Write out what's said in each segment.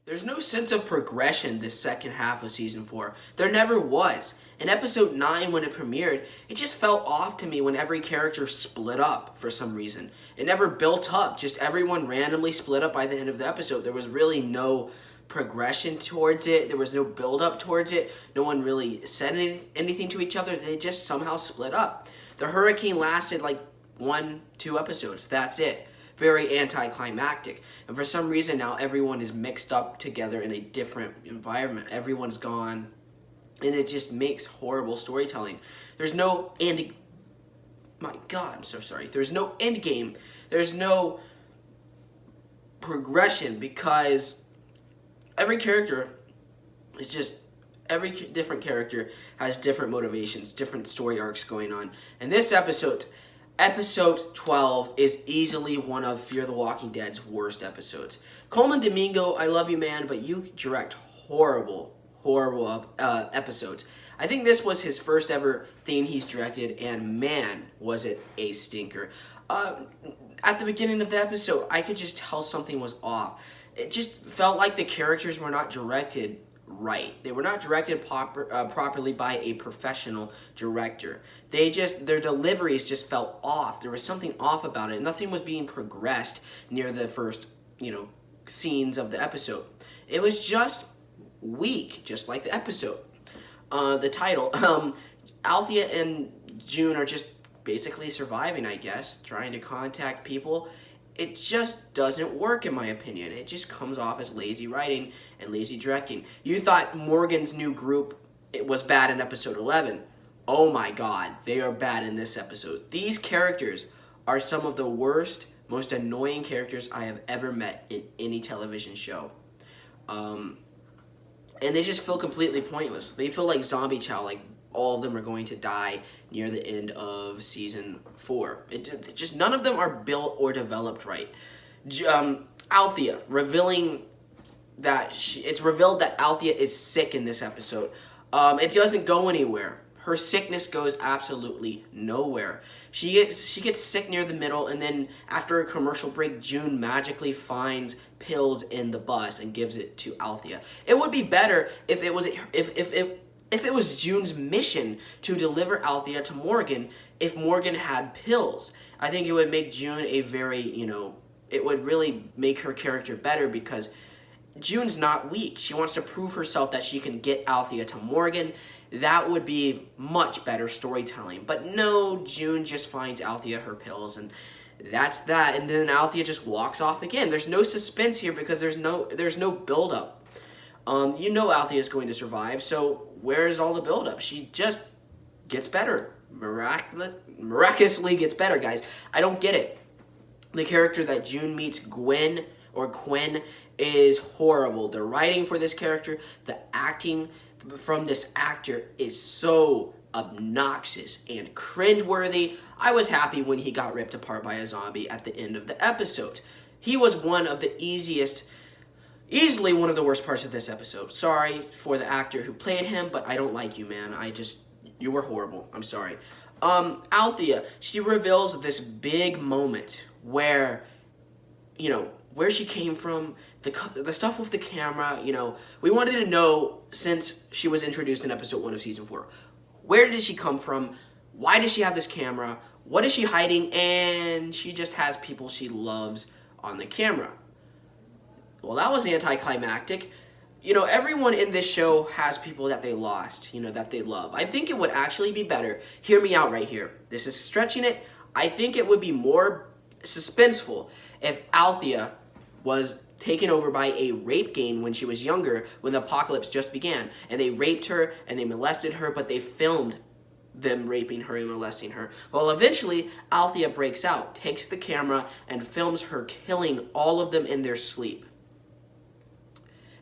There's no sense of progression this second half of season 4. There never was. In episode 9, when it premiered, it just felt off to me when every character split up for some reason. It never built up, just everyone randomly split up by the end of the episode. There was really no progression towards it. There was no build up towards it. No one really said anything to each other. They just somehow split up. The hurricane lasted like 1-2 episodes. That's it. Very anticlimactic. And for some reason now everyone is mixed up together in a different environment. Everyone's gone. And it just makes horrible storytelling. There's no end. My God, I'm so sorry. There's no end game. There's no progression because every character is just. Every different character has different motivations, different story arcs going on. And this episode 12, is easily one of Fear the Walking Dead's worst episodes. Coleman Domingo, I love you, man, but you direct horrible episodes. I think this was his first ever thing he's directed, and man, was it a stinker. At the beginning of the episode, I could just tell something was off. It just felt like the characters were not directed right. They were not directed properly by a professional director. Their deliveries just felt off. There was something off about it. Nothing was being progressed near the first, scenes of the episode. It was just weak, just like the episode. The title. Althea and June are just basically surviving, I guess, trying to contact people. It just doesn't work, in my opinion. It just comes off as lazy writing and lazy directing. You thought Morgan's new group was bad in episode 11. Oh my God, they are bad in this episode. These characters are some of the worst, most annoying characters I have ever met in any television show. And they just feel completely pointless. They feel like zombie chow, like all of them are going to die near the end of season 4. Just none of them are built or developed right. Althea revealing that it's revealed that Althea is sick in this episode. It doesn't go anywhere. Her sickness goes absolutely nowhere. She gets sick near the middle, and then after a commercial break, June magically finds pills in the bus and gives it to Althea. It would be better if it was June's mission to deliver Althea to Morgan if Morgan had pills. I think it would make June a very, it would really make her character better because June's not weak. She wants to prove herself that she can get Althea to Morgan. That would be much better storytelling. But no, June just finds Althea her pills, and that's that. And then Althea just walks off again. There's no suspense here because there's no build-up. Althea is going to survive, so where is all the build-up? She just gets better. Miraculously gets better, guys. I don't get it. The character that June meets, Gwen or Quinn, is horrible. The writing for this character, the acting from this actor is so obnoxious and cringeworthy. I was happy when he got ripped apart by a zombie at the end of the episode. He was easily one of the worst parts of this episode. Sorry for the actor who played him, but I don't like you, man. You were horrible. I'm sorry. Althea, she reveals this big moment where, where she came from, the stuff with the camera, we wanted to know since she was introduced in episode 1 of season 4. Where did she come from? Why does she have this camera? What is she hiding? And she just has people she loves on the camera. Well, that was anticlimactic. Everyone in this show has people that they lost, that they love. I think it would actually be better. Hear me out right here. This is stretching it. I think it would be more suspenseful if Althea was taken over by a rape gang when she was younger, when the apocalypse just began. And they raped her and they molested her, but they filmed them raping her and molesting her. Well, eventually, Althea breaks out, takes the camera, and films her killing all of them in their sleep.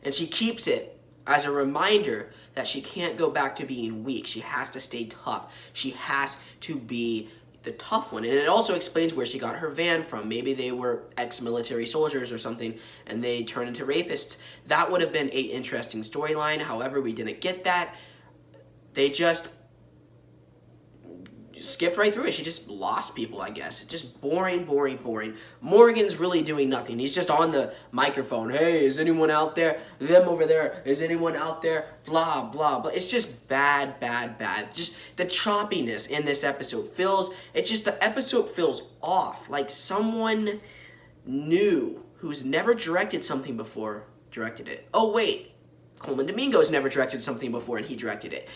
And she keeps it as a reminder that she can't go back to being weak. She has to stay tough. She has to be the tough one. And it also explains where she got her van from. Maybe they were ex-military soldiers or something, and they turned into rapists. That would have been an interesting storyline. However, we didn't get that. They just skipped right through it. She just lost people, I guess. It's just boring, boring, boring. Morgan's really doing nothing. He's just on the microphone. Hey, is anyone out there? Them over there. Is anyone out there? Blah, blah, blah. It's just bad, bad, bad. Just the choppiness in this episode the episode feels off. Like someone new who's never directed something before directed it. Oh, wait. Colman Domingo's never directed something before and he directed it.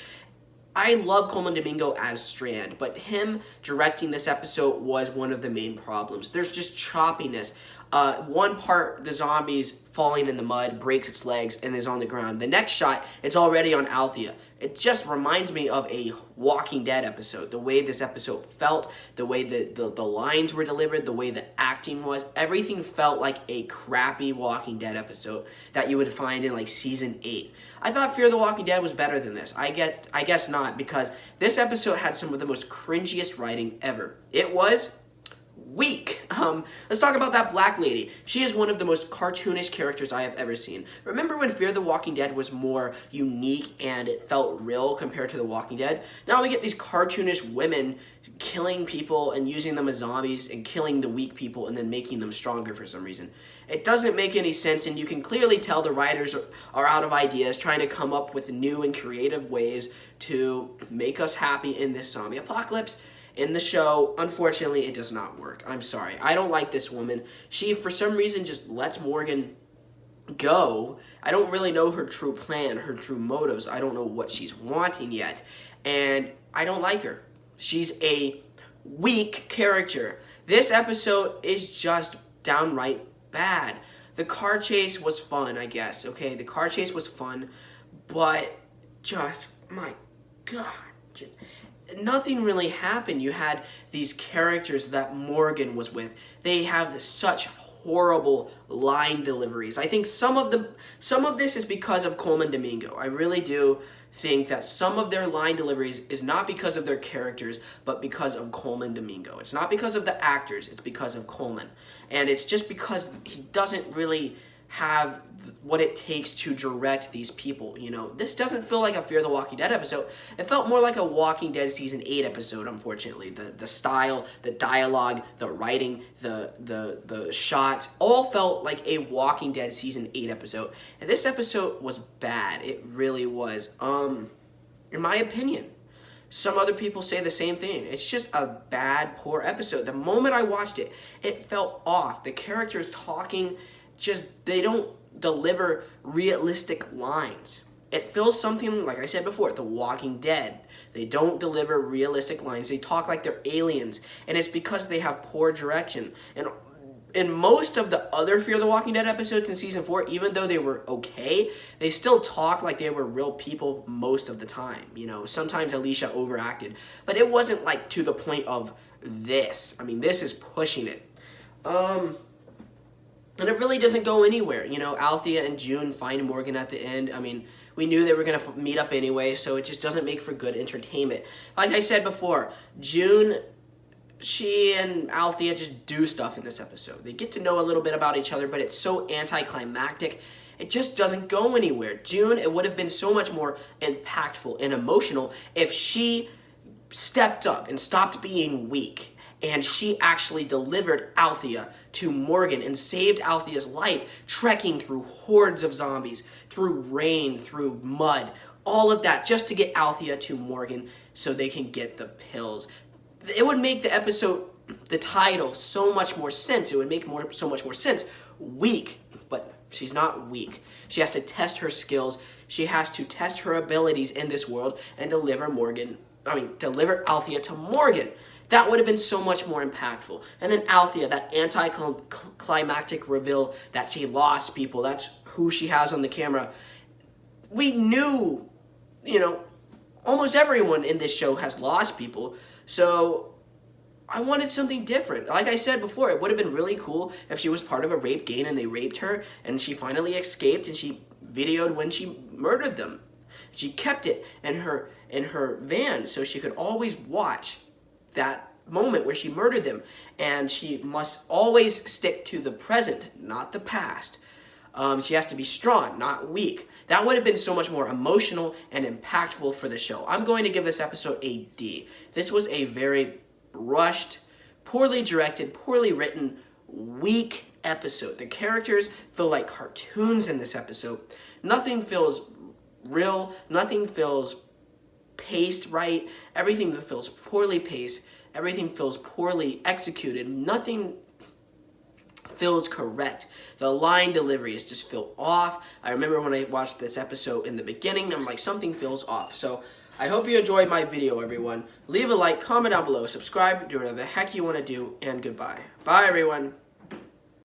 I love Colman Domingo as Strand, but him directing this episode was one of the main problems. There's just choppiness. One part, the zombies falling in the mud, breaks its legs, and is on the ground. The next shot, it's already on Althea. It just reminds me of a Walking Dead episode. The way this episode felt, the way the lines were delivered, the way the acting was, everything felt like a crappy Walking Dead episode that you would find in like season 8. I thought Fear the Walking Dead was better than this. I guess not, because this episode had some of the most cringiest writing ever. It was weak. Let's talk about that black lady. She is one of the most cartoonish characters I have ever seen. Remember when Fear the Walking Dead was more unique and it felt real compared to The Walking Dead? Now we get these cartoonish women killing people and using them as zombies and killing the weak people and then making them stronger for some reason. It doesn't make any sense, and you can clearly tell the writers are out of ideas, trying to come up with new and creative ways to make us happy in this zombie apocalypse. In the show, unfortunately, it does not work. I'm sorry. I don't like this woman. She, for some reason, just lets Morgan go. I don't really know her true plan, her true motives. I don't know what she's wanting yet, and I don't like her. She's a weak character. This episode is just downright bad. The car chase was fun, I guess, okay? The car chase was fun, but just, my God, nothing really happened. You had these characters that Morgan was with. They have such horrible line deliveries. I think some of this is because of Colman Domingo. I really do think that some of their line deliveries is not because of their characters, but because of Colman Domingo. It's not because of the actors, it's because of Colman. And it's just because he doesn't really have what it takes to direct these people, you know. This doesn't feel like a Fear the Walking Dead episode. It felt more like a Walking Dead season 8 episode, unfortunately. The style, the dialogue, the writing, the shots all felt like a Walking Dead season 8 episode. And this episode was bad. It really was. In my opinion. Some other people say the same thing. It's just a bad, poor episode. The moment I watched it, it felt off. The characters talking, they don't deliver realistic lines. It feels something, like I said before, The Walking Dead. They don't deliver realistic lines. They talk like they're aliens, and it's because they have poor direction. And in most of the other Fear the Walking Dead episodes in season 4, even though they were okay, they still talk like they were real people most of the time. You know, sometimes Alicia overacted, but it wasn't like to the point of this. I mean, this is pushing it. And it really doesn't go anywhere. You know, Althea and June find Morgan at the end. I mean, we knew they were going to meet up anyway, so it just doesn't make for good entertainment. Like I said before, June, she and Althea just do stuff in this episode. They get to know a little bit about each other, but it's so anticlimactic. It just doesn't go anywhere. June, it would have been so much more impactful and emotional if she stepped up and stopped being weak. And she actually delivered Althea to Morgan and saved Althea's life, trekking through hordes of zombies, through rain, through mud, all of that just to get Althea to Morgan so they can get the pills. It would make the episode, the title, so much more sense. It would make so much more sense. Weak, but she's not weak. She has to test her skills. She has to test her abilities in this world and deliver Althea to Morgan. That would have been so much more impactful. And then Althea, that anticlimactic reveal that she lost people, that's who she has on the camera. We knew, you know, almost everyone in this show has lost people, so I wanted something different. Like I said before, it would have been really cool if she was part of a rape gang and they raped her and she finally escaped and she videoed when she murdered them. She kept it in her van so she could always watch that moment where she murdered them, and she must always stick to the present, not the past. She has to be strong, not weak. That would have been so much more emotional and impactful for the show. I'm going to give this episode a D. This was a very rushed, poorly directed, poorly written, weak episode. The characters feel like cartoons in this episode. Nothing feels real. Nothing feels paced right. Everything feels poorly paced. Everything feels poorly executed. Nothing feels correct. The line deliveries just feel off. I remember when I watched this episode in the beginning, I'm like, something feels off. So I hope you enjoyed my video, everyone. Leave a like, comment down below, subscribe, do whatever the heck you want to do, and goodbye. Bye, everyone.